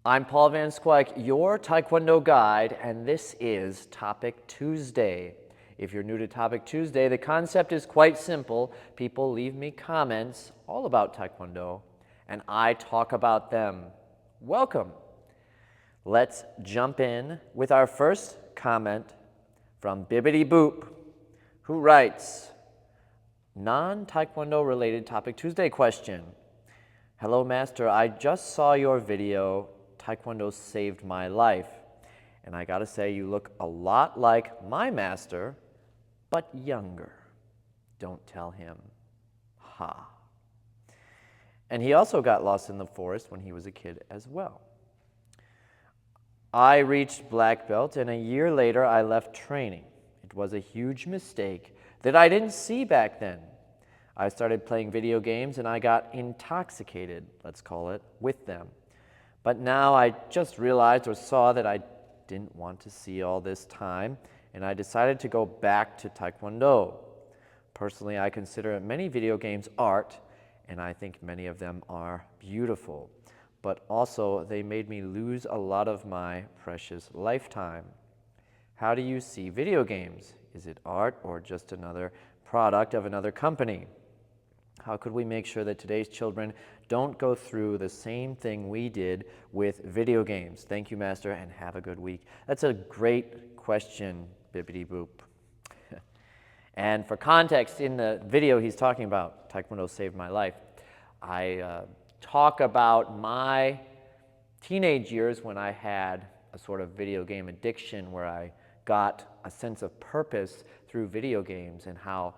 I'm Paul Van Squike, your Taekwondo guide, and this is Topic Tuesday. If you're new to Topic Tuesday, the concept is quite simple. People leave me comments all about Taekwondo, and I talk about them. Welcome. Let's jump in with our first comment from Bibbidi Boop, who writes, non-Taekwondo related Topic Tuesday question. Hello, Master. I just saw your video, Taekwondo Saved My Life. And I gotta say, you look a lot like my master, but younger. Don't tell him. Ha. And he also got lost in the forest when he was a kid as well. I reached black belt, and a year later, I left training. It was a huge mistake that I didn't see back then. I started playing video games, and I got intoxicated, let's call it, with them. But now I just realized or saw that I didn't want to see all this time, and I decided to go back to Taekwondo. Personally, I consider many video games art, and I think many of them are beautiful. But also, they made me lose a lot of my precious lifetime. How do you see video games? Is it art or just another product of another company? How could we make sure that today's children don't go through the same thing we did with video games? Thank you, Master, and have a good week. That's a great question, Bibbidi Boop. And for context, in the video he's talking about, Taekwondo Saved My Life, I talk about my teenage years when I had a sort of video game addiction where I got a sense of purpose through video games and how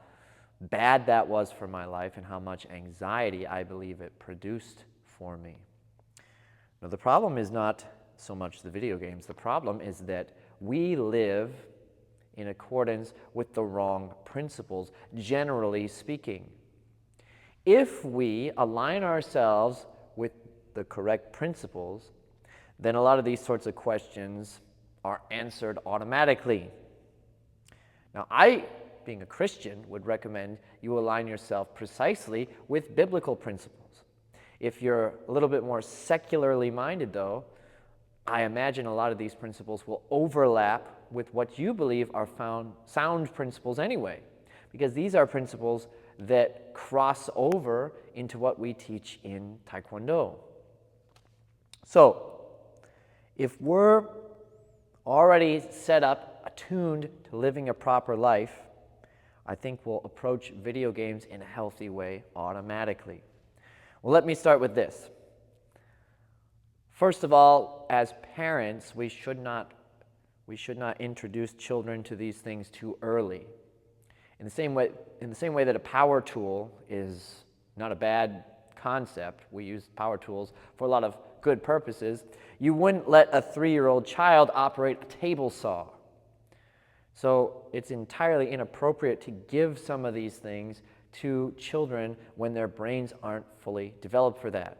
bad that was for my life and how much anxiety I believe it produced for me. Now, the problem is not so much the video games. The problem is that we live in accordance with the wrong principles, generally speaking. If we align ourselves with the correct principles, then a lot of these sorts of questions are answered automatically. Now, being a Christian, would recommend you align yourself precisely with biblical principles. If you're a little bit more secularly minded, though, I imagine a lot of these principles will overlap with what you believe are sound principles anyway, because these are principles that cross over into what we teach in Taekwondo. So, if we're already set up, attuned to living a proper life, I think we'll approach video games in a healthy way automatically. Well, let me start with this. First of all, as parents, we should not introduce children to these things too early. In the same way that a power tool is not a bad concept, we use power tools for a lot of good purposes, you wouldn't let a 3-year-old child operate a table saw. So it's entirely inappropriate to give some of these things to children when their brains aren't fully developed for that.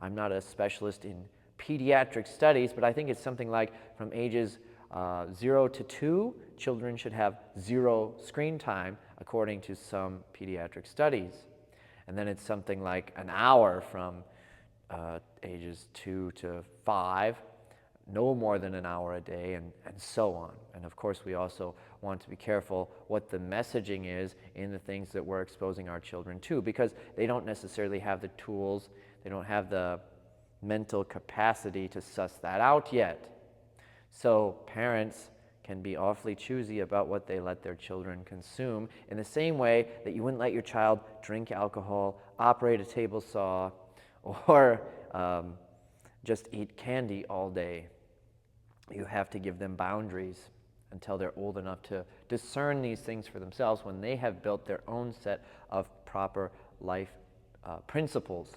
I'm not a specialist in pediatric studies, but I think it's something like from ages 0 to 2, children should have 0 screen time, according to some pediatric studies. And then it's something like an hour from ages 2 to 5, no more than an hour a day, and so on. And of course, we also want to be careful what the messaging is in the things that we're exposing our children to, because they don't necessarily have the tools, they don't have the mental capacity to suss that out yet. So parents can be awfully choosy about what they let their children consume, in the same way that you wouldn't let your child drink alcohol, operate a table saw, or just eat candy all day. You have to give them boundaries until they're old enough to discern these things for themselves when they have built their own set of proper life principles.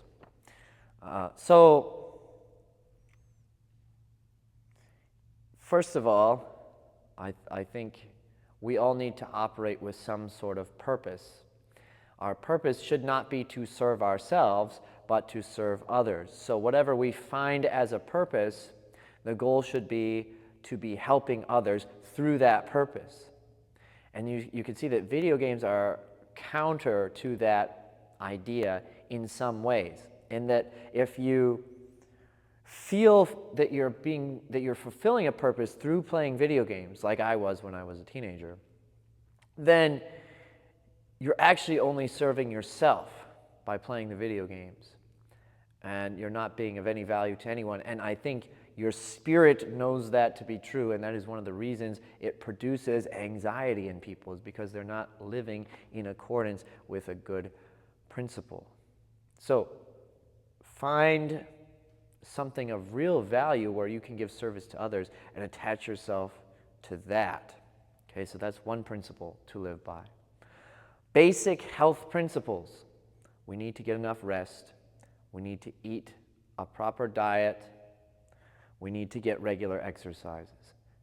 So, first of all, I think we all need to operate with some sort of purpose. Our purpose should not be to serve ourselves, but to serve others. So whatever we find as a purpose, the goal should be to be helping others through that purpose. And you can see that video games are counter to that idea in some ways, in that if you feel that you're fulfilling a purpose through playing video games, like I was when I was a teenager, then you're actually only serving yourself by playing the video games. And you're not being of any value to anyone. And I think your spirit knows that to be true, and that is one of the reasons it produces anxiety in people, is because they're not living in accordance with a good principle. So find something of real value where you can give service to others and attach yourself to that. Okay, so that's one principle to live by. Basic health principles. We need to get enough rest. We need to eat a proper diet. We need to get regular exercise.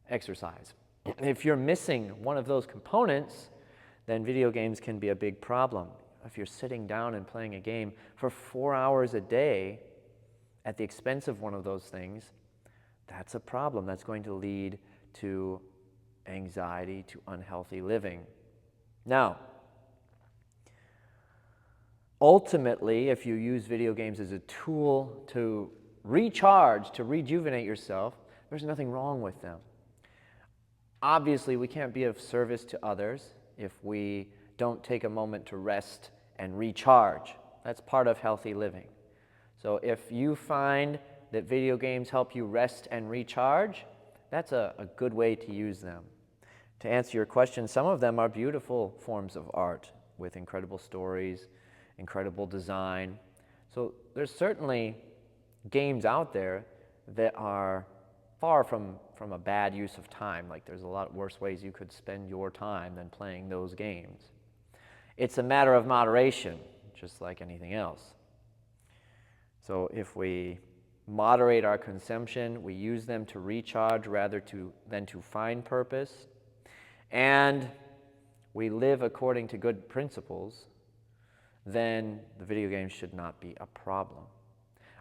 If you're missing one of those components, then video games can be a big problem. If you're sitting down and playing a game for 4 hours a day at the expense of one of those things, that's a problem. That's going to lead to anxiety, to unhealthy living. Now, ultimately, if you use video games as a tool to recharge, to rejuvenate yourself, there's nothing wrong with them. Obviously, we can't be of service to others if we don't take a moment to rest and recharge. That's part of healthy living. So if you find that video games help you rest and recharge, that's a good way to use them. To answer your question, some of them are beautiful forms of art with incredible stories, incredible design. So there's certainly games out there that are far from a bad use of time. Like, there's a lot worse ways you could spend your time than playing those games. It's a matter of moderation, just like anything else. So if we moderate our consumption, we use them to recharge rather than to find purpose, and we live according to good principles, then the video games should not be a problem.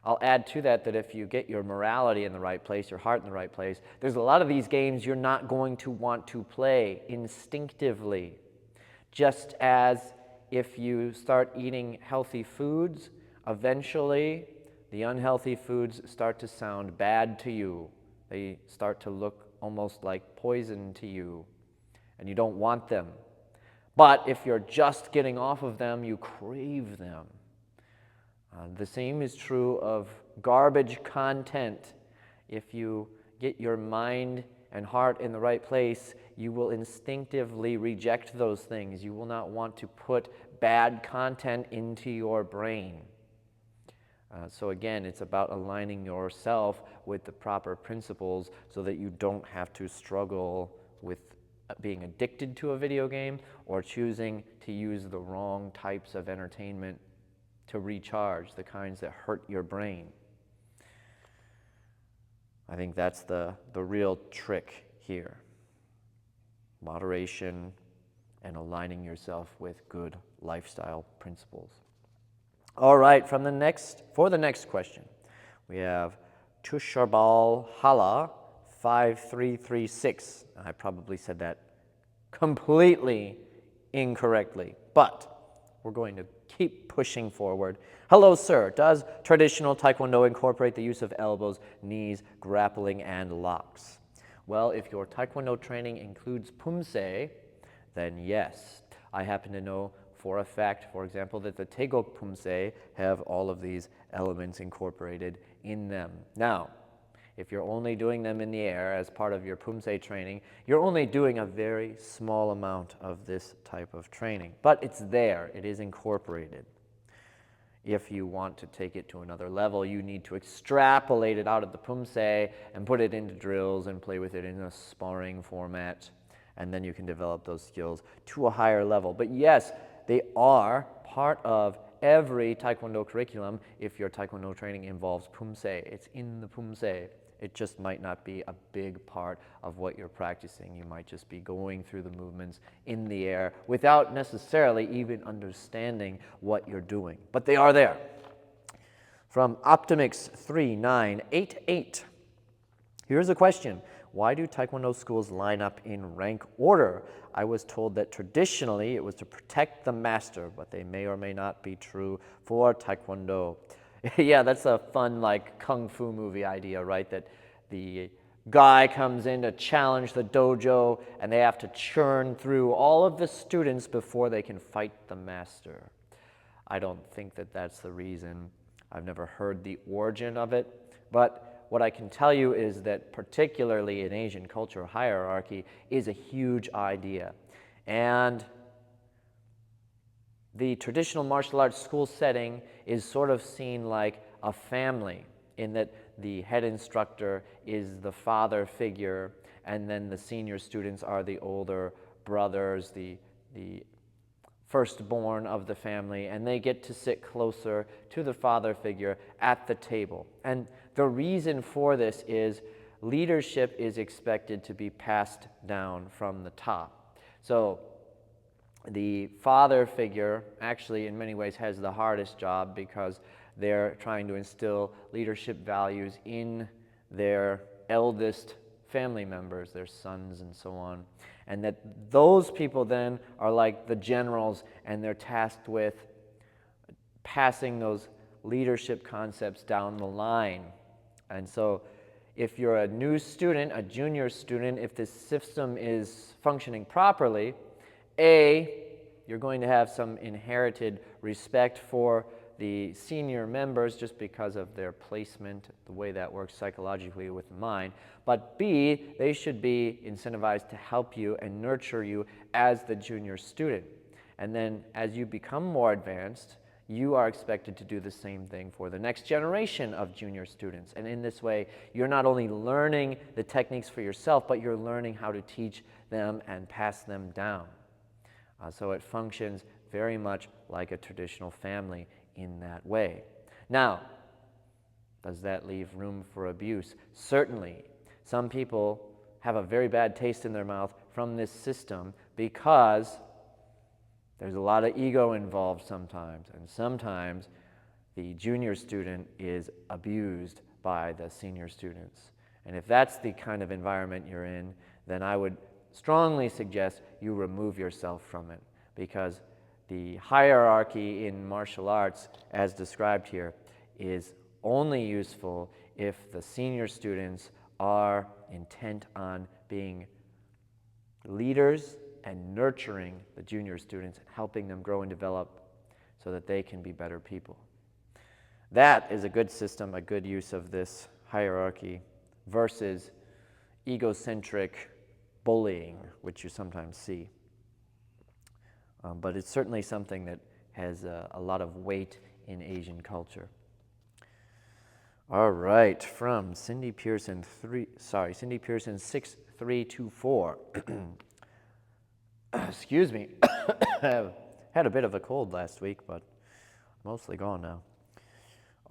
I'll add to that if you get your morality in the right place, your heart in the right place, there's a lot of these games you're not going to want to play instinctively. Just as if you start eating healthy foods, eventually the unhealthy foods start to sound bad to you. They start to look almost like poison to you, and you don't want them. But if you're just getting off of them, you crave them. The same is true of garbage content. If you get your mind and heart in the right place, you will instinctively reject those things. You will not want to put bad content into your brain. So again, it's about aligning yourself with the proper principles so that you don't have to struggle with being addicted to a video game or choosing to use the wrong types of entertainment to recharge, the kinds that hurt your brain. I think that's the real trick here. Moderation and aligning yourself with good lifestyle principles. All right, for the next question, we have Tusharbal Hala 5336. I probably said that completely incorrectly, but we're going to keep pushing forward. Hello, sir. Does traditional Taekwondo incorporate the use of elbows, knees, grappling, and locks? Well, if your Taekwondo training includes pumse, then yes. I happen to know for a fact, for example, that the Taegok pumse have all of these elements incorporated in them. Now, if you're only doing them in the air as part of your pumse training, you're only doing a very small amount of this type of training. But it's there. It is incorporated. If you want to take it to another level, you need to extrapolate it out of the pumse and put it into drills and play with it in a sparring format. And then you can develop those skills to a higher level. But yes, they are part of every Taekwondo curriculum if your Taekwondo training involves pumse. It's in the pumse. It just might not be a big part of what you're practicing. You might just be going through the movements in the air without necessarily even understanding what you're doing. But they are there. From Optimix 3988. Here's a question. Why do Taekwondo schools line up in rank order? I was told that traditionally it was to protect the master, but they may or may not be true for Taekwondo. Yeah, that's a fun, like, kung fu movie idea, right? That the guy comes in to challenge the dojo, and they have to churn through all of the students before they can fight the master. I don't think that that's the reason. I've never heard the origin of it. But what I can tell you is that, particularly in Asian culture, hierarchy is a huge idea. And the traditional martial arts school setting is sort of seen like a family, in that the head instructor is the father figure, and then the senior students are the older brothers, the firstborn of the family, and they get to sit closer to the father figure at the table. And the reason for this is leadership is expected to be passed down from the top. So the father figure actually in many ways has the hardest job, because they're trying to instill leadership values in their eldest family members, their sons and so on. And that those people then are like the generals, and they're tasked with passing those leadership concepts down the line. And so if you're a new student, a junior student, if this system is functioning properly, you're going to have some inherited respect for the senior members just because of their placement, the way that works psychologically with the mind. But B, they should be incentivized to help you and nurture you as the junior student. And then as you become more advanced, you are expected to do the same thing for the next generation of junior students. And in this way, you're not only learning the techniques for yourself, but you're learning how to teach them and pass them down. So it functions very much like a traditional family in that way. Now, does that leave room for abuse? Certainly. Some people have a very bad taste in their mouth from this system, because there's a lot of ego involved sometimes, and sometimes the junior student is abused by the senior students. And if that's the kind of environment you're in, then I would strongly suggest you remove yourself from it, because the hierarchy in martial arts, as described here, is only useful if the senior students are intent on being leaders and nurturing the junior students and helping them grow and develop so that they can be better people. That is a good system, a good use of this hierarchy, versus egocentric bullying, which you sometimes see. But it's certainly something that has a lot of weight in Asian culture. All right, from Cindy Pearson 6324. Excuse me. I had a bit of a cold last week, but mostly gone now.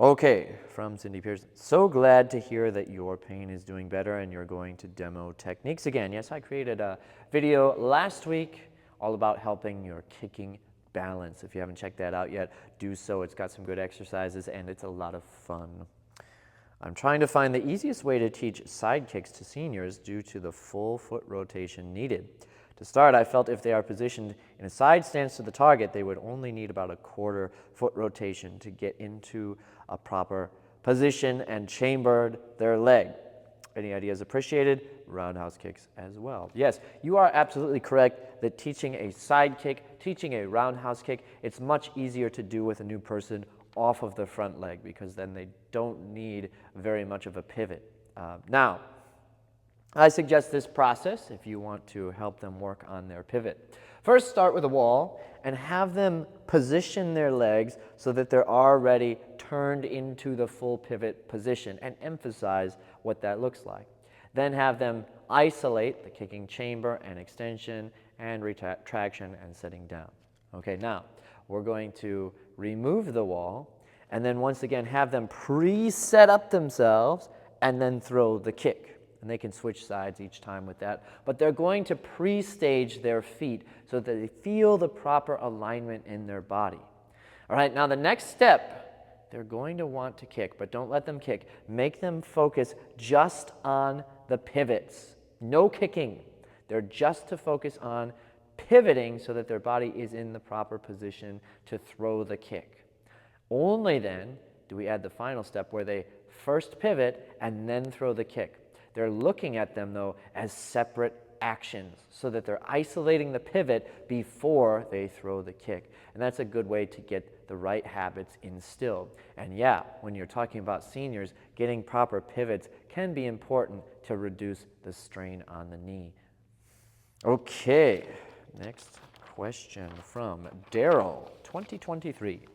Okay, from Cindy Pearson. So glad to hear that your pain is doing better and you're going to demo techniques again. Yes, I created a video last week all about helping your kicking balance. If you haven't checked that out yet, do so. It's got some good exercises and it's a lot of fun. I'm trying to find the easiest way to teach side kicks to seniors due to the full foot rotation needed. To start, I felt if they are positioned in a side stance to the target, they would only need about a quarter foot rotation to get into a proper position and chambered their leg. Any ideas appreciated? Roundhouse kicks as well. Yes, you are absolutely correct that teaching a side kick, teaching a roundhouse kick, it's much easier to do with a new person off of the front leg, because then they don't need very much of a pivot. Now, I suggest this process if you want to help them work on their pivot. First, start with a wall and have them position their legs so that they're already turned into the full pivot position, and emphasize what that looks like. Then have them isolate the kicking chamber and extension and retraction and sitting down. Okay, now we're going to remove the wall and then once again have them pre-set up themselves and then throw the kick. And they can switch sides each time with that. But they're going to pre-stage their feet so that they feel the proper alignment in their body. All right, now the next step, they're going to want to kick, but don't let them kick. Make them focus just on the pivots. No kicking. They're just to focus on pivoting so that their body is in the proper position to throw the kick. Only then do we add the final step where they first pivot and then throw the kick. They're looking at them, though, as separate actions so that they're isolating the pivot before they throw the kick. And that's a good way to get the right habits instilled. And yeah, when you're talking about seniors, getting proper pivots can be important to reduce the strain on the knee. Okay, next question from Daryl, 2023.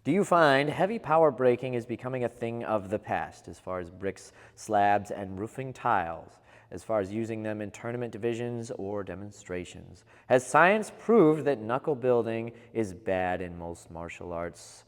Do you find heavy power breaking is becoming a thing of the past as far as bricks, slabs, and roofing tiles, as far as using them in tournament divisions or demonstrations? Has science proved that knuckle building is bad in most martial arts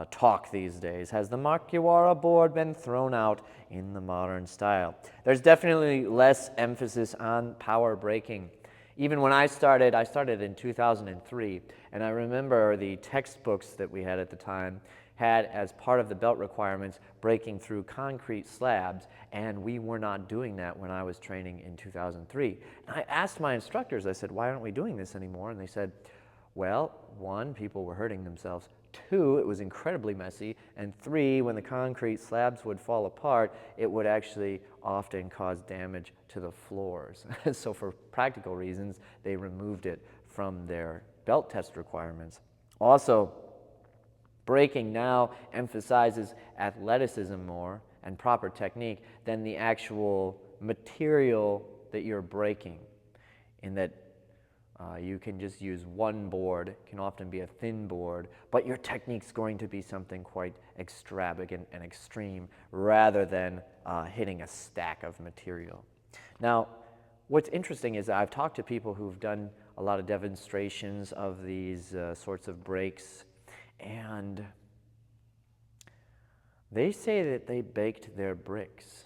talk these days? Has the makiwara board been thrown out in the modern style? There's definitely less emphasis on power breaking. Even when I started in 2003, and I remember the textbooks that we had at the time had, as part of the belt requirements, breaking through concrete slabs, and we were not doing that when I was training in 2003. And I asked my instructors, I said, why aren't we doing this anymore? And they said, well, one, people were hurting themselves. Two, it was incredibly messy. And three, when the concrete slabs would fall apart, it would actually often cause damage to the floors. So for practical reasons, they removed it from their belt test requirements. Also, breaking now emphasizes athleticism more and proper technique than the actual material that you're breaking, in that you can just use one board. It can often be a thin board, but your technique's going to be something quite extravagant and extreme rather than hitting a stack of material. Now, what's interesting is that I've talked to people who've done a lot of demonstrations of these sorts of breaks, and they say that they baked their bricks.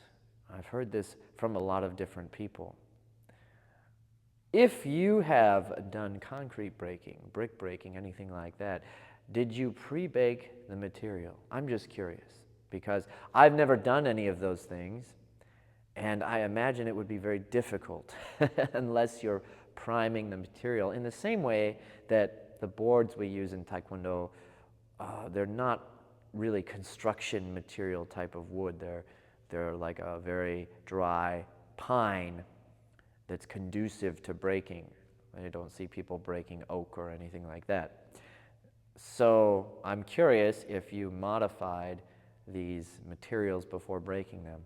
I've heard this from a lot of different people. If you have done concrete breaking, brick breaking, anything like that, did you pre-bake the material? I'm just curious, because I've never done any of those things, and I imagine it would be very difficult unless you're priming the material. In the same way that the boards we use in Taekwondo, they're not really construction material type of wood. They're like a very dry pine that's conducive to breaking. I don't see people breaking oak or anything like that. So I'm curious if you modified these materials before breaking them.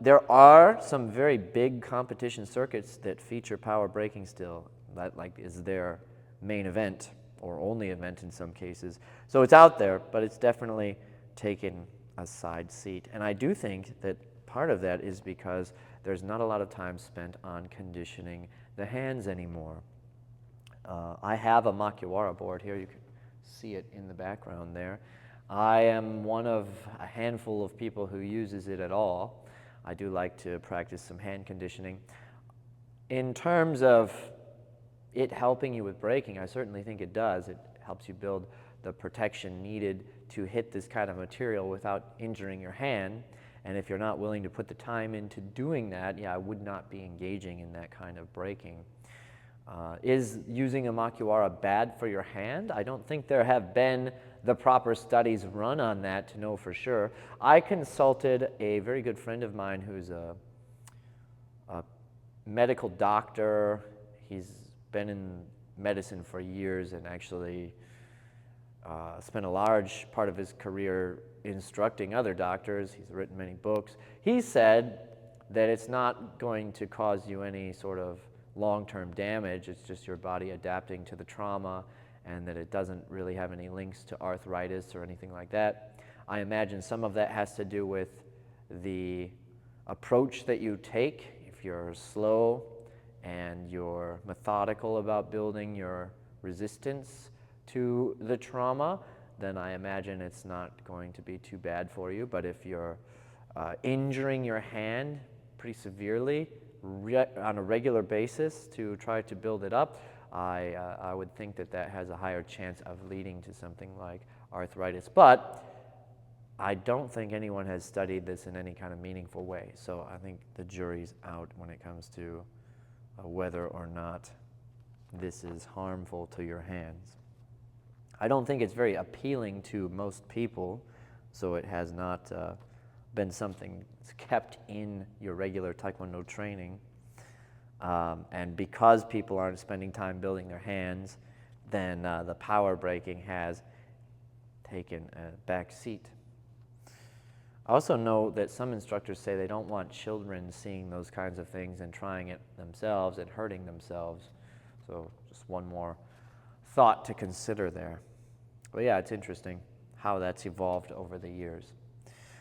There are some very big competition circuits that feature power breaking still. That is their main event, or only event in some cases. So it's out there, but it's definitely taken a side seat. And I do think that part of that is because there's not a lot of time spent on conditioning the hands anymore. I have a makiwara board here. You can see it in the background there. I am one of a handful of people who uses it at all. I do like to practice some hand conditioning. In terms of it helping you with breaking, I certainly think it does. It helps you build the protection needed to hit this kind of material without injuring your hand. And if you're not willing to put the time into doing that, yeah, I would not be engaging in that kind of breaking. Is using a makiwara bad for your hand? I don't think there have been the proper studies run on that to know for sure. I consulted a very good friend of mine who's a medical doctor. He's been in medicine for years and actually spent a large part of his career instructing other doctors. He's written many books. He said that it's not going to cause you any sort of long-term damage. It's just your body adapting to the trauma, and that it doesn't really have any links to arthritis or anything like that. I imagine some of that has to do with the approach that you take. If you're slow and you're methodical about building your resistance to the trauma, then I imagine it's not going to be too bad for you. But if you're injuring your hand pretty severely on a regular basis to try to build it up, I would think that that has a higher chance of leading to something like arthritis. But I don't think anyone has studied this in any kind of meaningful way. So I think the jury's out when it comes to whether or not this is harmful to your hands. I don't think it's very appealing to most people, so it has not been something that's kept in your regular Taekwondo training. And because people aren't spending time building their hands, then the power breaking has taken a back seat. I also know that some instructors say they don't want children seeing those kinds of things and trying it themselves and hurting themselves. So just one more thought to consider there. But yeah, it's interesting how that's evolved over the years.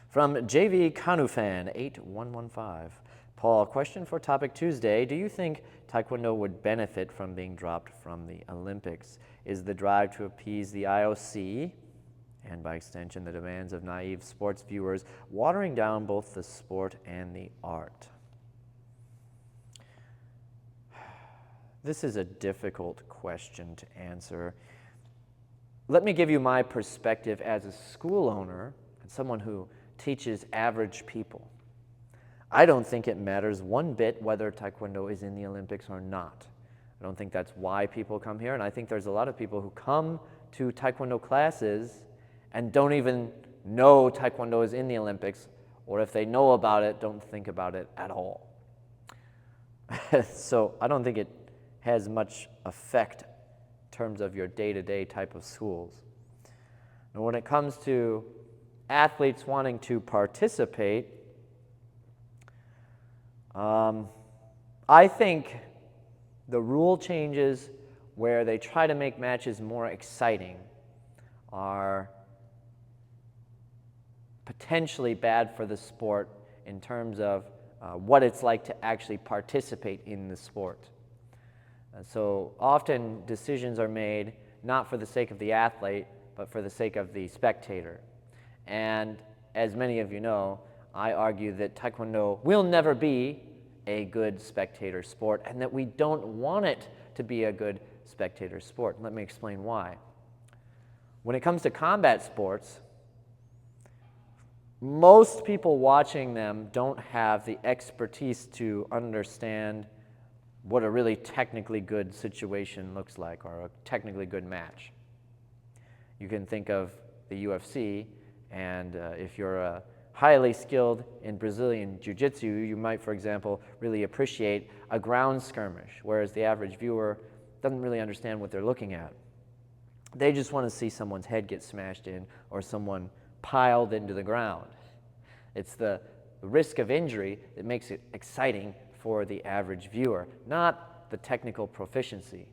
From JV Kanufan 8115. Paul, question for Topic Tuesday. Do you think Taekwondo would benefit from being dropped from the Olympics? Is the drive to appease the IOC, and by extension the demands of naive sports viewers, watering down both the sport and the art? This is a difficult question to answer. Let me give you my perspective as a school owner and someone who teaches average people. I don't think it matters one bit whether Taekwondo is in the Olympics or not. I don't think that's why people come here, and I think there's a lot of people who come to Taekwondo classes and don't even know Taekwondo is in the Olympics, or if they know about it, don't think about it at all. So I don't think it has much effect in terms of your day-to-day type of schools. And when it comes to athletes wanting to participate, I think the rule changes where they try to make matches more exciting are potentially bad for the sport in terms of what it's like to actually participate in the sport. So often decisions are made not for the sake of the athlete, but for the sake of the spectator. And as many of you know, I argue that Taekwondo will never be a good spectator sport, and that we don't want it to be a good spectator sport. Let me explain why. When it comes to combat sports, most people watching them don't have the expertise to understand what a really technically good situation looks like, or a technically good match. You can think of the UFC, and if you're highly skilled in Brazilian Jiu-Jitsu, you might, for example, really appreciate a ground skirmish, whereas the average viewer doesn't really understand what they're looking at. They just want to see someone's head get smashed in or someone piled into the ground. It's the risk of injury that makes it exciting for the average viewer, not the technical proficiency.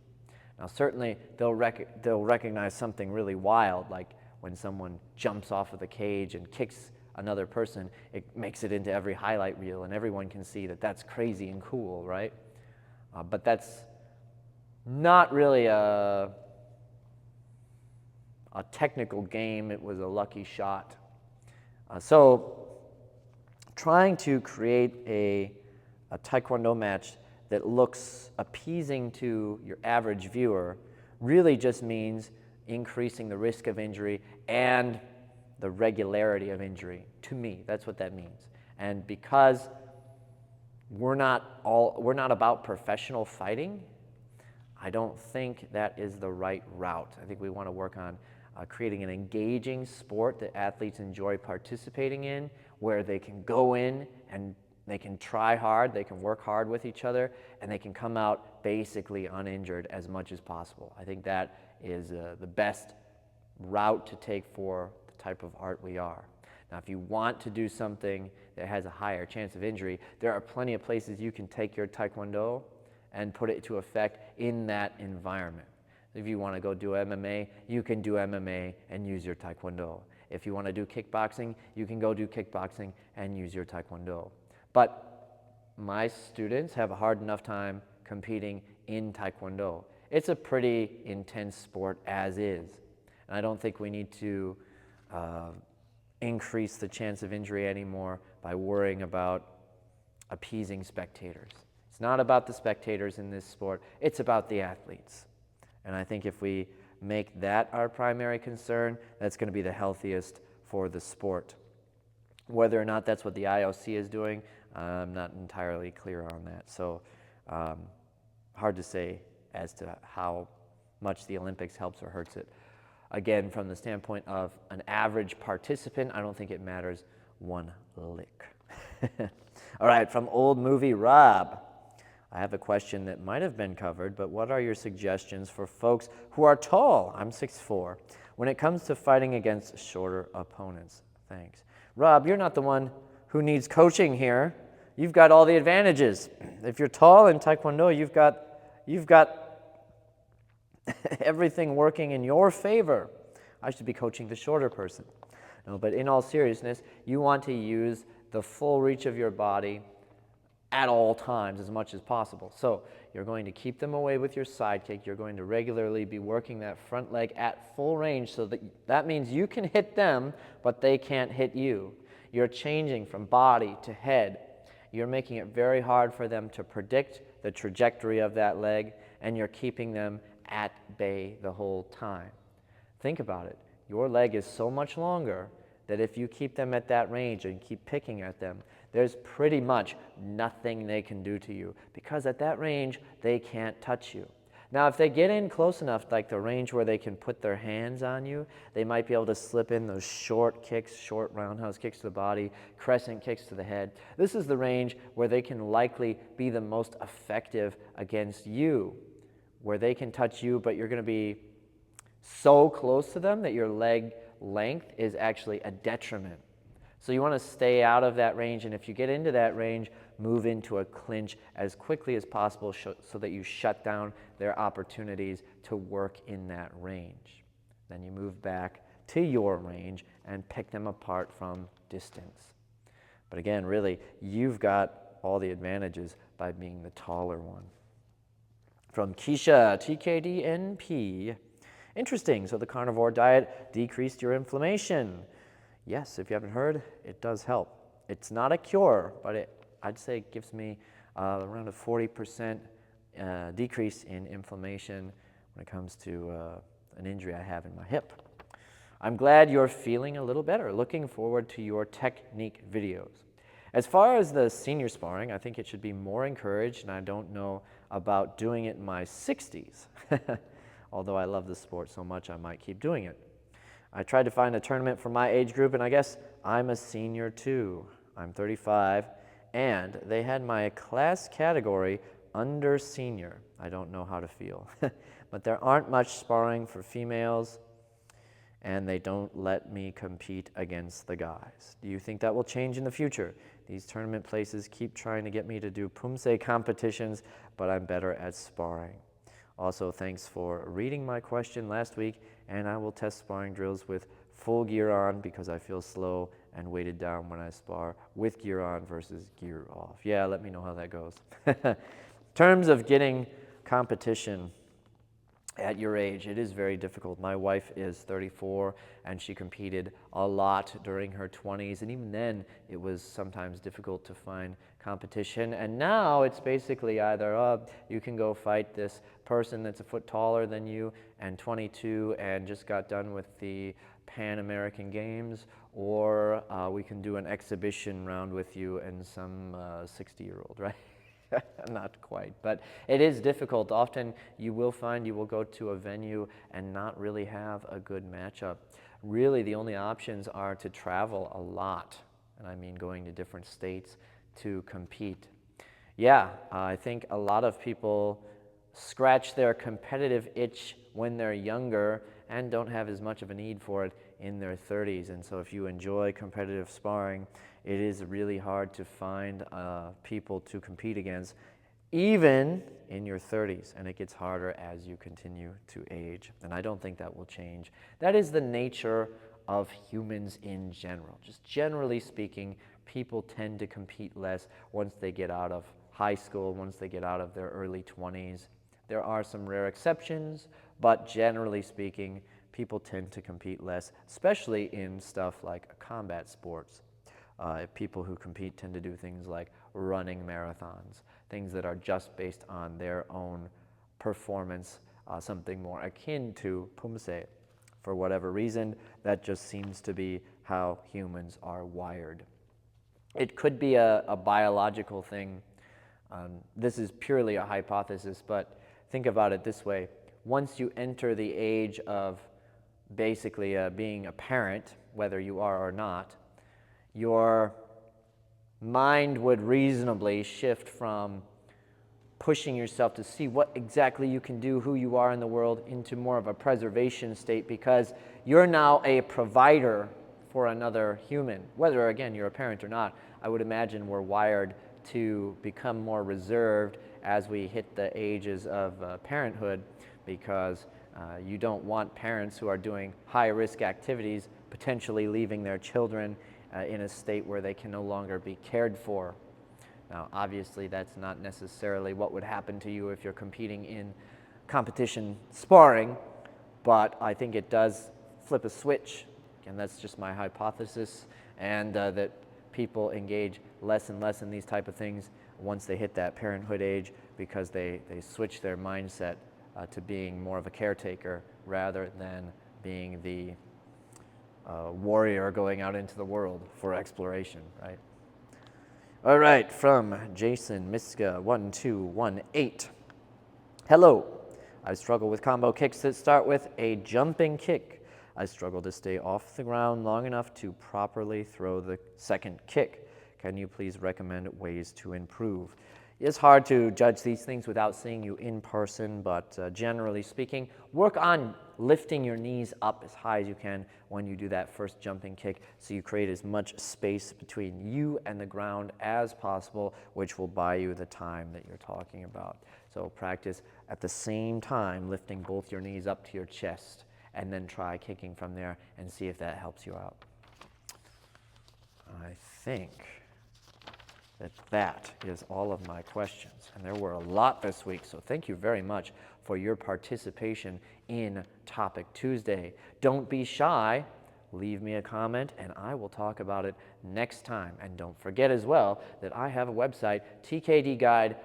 Now, certainly, they'll recognize something really wild, like when someone jumps off of the cage and kicks another person. It makes it into every highlight reel, and everyone can see that that's crazy and cool, right? But that's not really a technical game. It was a lucky shot. So trying to create a Taekwondo match that looks appeasing to your average viewer really just means increasing the risk of injury and the regularity of injury. To me, that's what that means. And because we're not about professional fighting, I don't think that is the right route. I think we want to work on creating an engaging sport that athletes enjoy participating in, where they can go in and they can try hard, they can work hard with each other, and they can come out basically uninjured as much as possible. I think that is the best route to take for the type of art we are. Now, if you want to do something that has a higher chance of injury, there are plenty of places you can take your Taekwondo and put it to effect in that environment. If you want to go do MMA, you can do MMA and use your Taekwondo. If you want to do kickboxing, you can go do kickboxing and use your Taekwondo. But my students have a hard enough time competing in Taekwondo. It's a pretty intense sport as is. And I don't think we need to increase the chance of injury anymore by worrying about appeasing spectators. It's not about the spectators in this sport, it's about the athletes. And I think if we make that our primary concern, that's going to be the healthiest for the sport. Whether or not that's what the IOC is doing, I'm not entirely clear on that. So hard to say as to how much the Olympics helps or hurts it. Again, from the standpoint of an average participant, I don't think it matters one lick. All right, from Old Movie Rob. I have a question that might have been covered, but what are your suggestions for folks who are tall? I'm 6'4", when it comes to fighting against shorter opponents. Thanks. Rob, you're not the one who needs coaching here. You've got all the advantages. If you're tall in Taekwondo, you've got everything working in your favor. I should be coaching the shorter person. No, but in all seriousness, you want to use the full reach of your body at all times as much as possible. So you're going to keep them away with your side kick. You're going to regularly be working that front leg at full range, so that means you can hit them, but they can't hit you. You're changing from body to head. You're making it very hard for them to predict the trajectory of that leg, and you're keeping them at bay the whole time. Think about it. Your leg is so much longer that if you keep them at that range and keep picking at them, there's pretty much nothing they can do to you, because at that range, they can't touch you. Now, if they get in close enough, like the range where they can put their hands on you, they might be able to slip in those short kicks, short roundhouse kicks to the body, crescent kicks to the head. This is the range where they can likely be the most effective against you, where they can touch you, but you're going to be so close to them that your leg length is actually a detriment. So you want to stay out of that range, and if you get into that range, move into a clinch as quickly as possible so that you shut down their opportunities to work in that range. Then you move back to your range and pick them apart from distance. But again, really, you've got all the advantages by being the taller one. From Keisha, TKDNP. Interesting, so the carnivore diet decreased your inflammation. Yes, if you haven't heard, it does help. It's not a cure, but I'd say it gives me around a 40% decrease in inflammation when it comes to an injury I have in my hip. I'm glad you're feeling a little better. Looking forward to your technique videos. As far as the senior sparring, I think it should be more encouraged, and I don't know about doing it in my 60s. Although I love the sport so much, I might keep doing it. I tried to find a tournament for my age group, and I guess I'm a senior too. I'm 35, and they had my class category under senior. I don't know how to feel. But there aren't much sparring for females, and they don't let me compete against the guys. Do you think that will change in the future? These tournament places keep trying to get me to do pumse competitions, but I'm better at sparring. Also, thanks for reading my question last week, and I will test sparring drills with full gear on because I feel slow and weighted down when I spar with gear on versus gear off. Yeah, let me know how that goes. In terms of getting competition at your age, it is very difficult. My wife is 34, and she competed a lot during her 20s, and even then, it was sometimes difficult to find competition. And now it's basically either, you can go fight this person that's a foot taller than you and 22 and just got done with the Pan American Games, or we can do an exhibition round with you and some 60-year-old, right? Not quite, but it is difficult. Often you will find you will go to a venue and not really have a good matchup. Really, the only options are to travel a lot, and I mean going to different states to compete. Yeah, I think a lot of people scratch their competitive itch when they're younger and don't have as much of a need for it in their 30s. And so if you enjoy competitive sparring, it is really hard to find people to compete against, even in your 30s. And it gets harder as you continue to age. And I don't think that will change. That is the nature of humans in general. Just generally speaking, people tend to compete less once they get out of high school, once they get out of their early 20s. There are some rare exceptions, but generally speaking, people tend to compete less, especially in stuff like combat sports. People who compete tend to do things like running marathons, things that are just based on their own performance, something more akin to pumse. For whatever reason, that just seems to be how humans are wired. It could be a biological thing. This is purely a hypothesis, but think about it this way. Once you enter the age of basically being a parent, whether you are or not, your mind would reasonably shift from pushing yourself to see what exactly you can do, who you are in the world, into more of a preservation state, because you're now a provider for another human. Whether, again, you're a parent or not, I would imagine we're wired to become more reserved as we hit the ages of parenthood, because you don't want parents who are doing high-risk activities potentially leaving their children in a state where they can no longer be cared for. Now, obviously, that's not necessarily what would happen to you if you're competing in competition sparring, but I think it does flip a switch, and that's just my hypothesis, and that people engage less and less in these type of things once they hit that parenthood age, because they switch their mindset to being more of a caretaker rather than being the warrior going out into the world for exploration, right? All right, from Jason Miska 1218. Hello. I struggle with combo kicks that start with a jumping kick. I struggle to stay off the ground long enough to properly throw the second kick. Can you please recommend ways to improve? It's hard to judge these things without seeing you in person, but generally speaking, work on lifting your knees up as high as you can when you do that first jumping kick, so you create as much space between you and the ground as possible, which will buy you the time that you're talking about. So practice at the same time lifting both your knees up to your chest, and then try kicking from there and see if that helps you out. I think that is all of my questions, and there were a lot this week, so thank you very much for your participation in Topic Tuesday. Don't be shy. Leave me a comment, and I will talk about it next time. And don't forget as well that I have a website, tkdguide.com.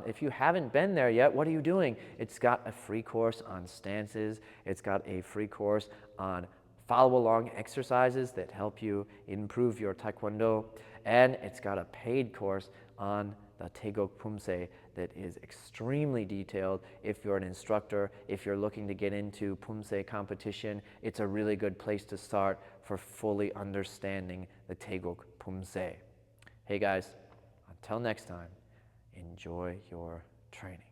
If you haven't been there yet, what are you doing? It's got a free course on stances. It's got a free course on follow-along exercises that help you improve your Taekwondo, and it's got a paid course on the Taeguk Pumse that is extremely detailed. If you're an instructor, if you're looking to get into Pumse competition, it's a really good place to start for fully understanding the Taeguk Pumse. Hey guys, until next time, enjoy your training.